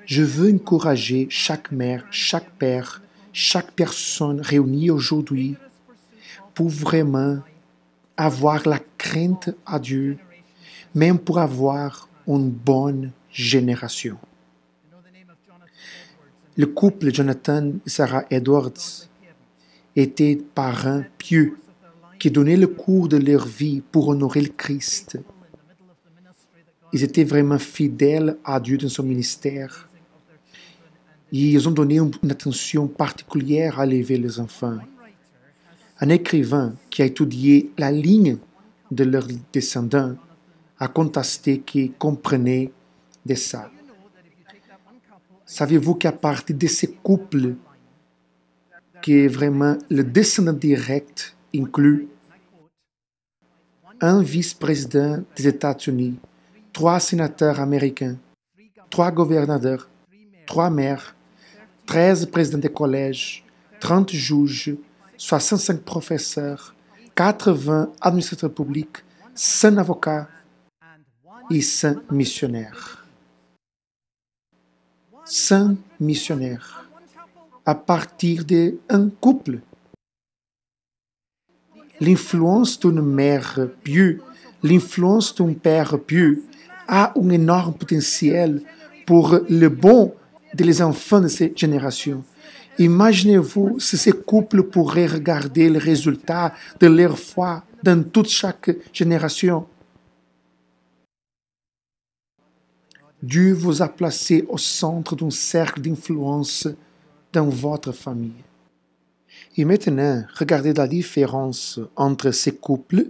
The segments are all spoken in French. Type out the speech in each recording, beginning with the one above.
Je veux encourager chaque mère, chaque père, chaque personne réunie aujourd'hui pour vraiment avoir la crainte à Dieu, même pour avoir une bonne génération. Le couple Jonathan et Sarah Edwards étaient parents pieux qui donnaient le cours de leur vie pour honorer le Christ. Ils étaient vraiment fidèles à Dieu dans son ministère. Et ils ont donné une attention particulière à élever les enfants. Un écrivain qui a étudié la ligne de leurs descendants a contesté qu'il comprenait de ça. Savez-vous qu'à partir de ces couples, que vraiment le descendant direct inclut un vice-président des États-Unis, 3 sénateurs américains, 3 gouverneurs, 3 maires, 13 présidents de collèges, 30 juges, 65 professeurs, 80 administrateurs publics, 100 avocats et 100 missionnaires. 100 missionnaires à partir d'un couple. L'influence d'une mère pieuse, l'influence d'un père pieux a un énorme potentiel pour le bon des enfants de cette génération. Imaginez-vous si ces couples pourraient regarder les résultats de leur foi dans toute chaque génération. Dieu vous a placé au centre d'un cercle d'influence dans votre famille. Et maintenant, regardez la différence entre ces couples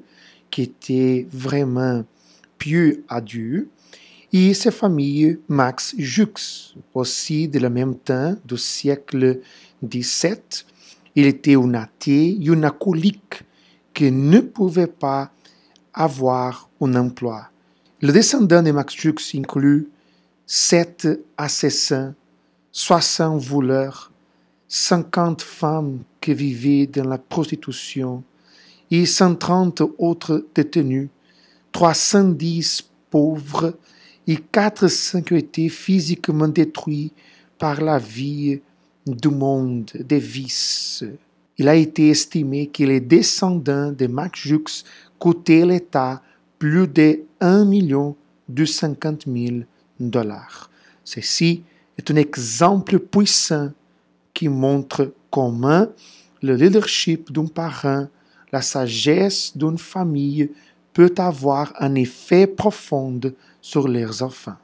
qui étaient vraiment pieux à Dieu et ces familles Max Jux, aussi de la même temps du siècle XVII. Il était un athée et un alcoolique qui ne pouvait pas avoir un emploi. Le descendant de Max Jux inclut 7 assassins, 60 voleurs, 50 femmes qui vivaient dans la prostitution et 130 autres détenus, 310 pauvres et 400 qui étaient physiquement détruits par la vie du monde des vices. Il a été estimé que les descendants de Max Jux coûtaient l'État plus de 1,250 million de dollars. Ceci est un exemple puissant qui montre comment le leadership d'un parent, la sagesse d'une famille peut avoir un effet profond sur leurs enfants.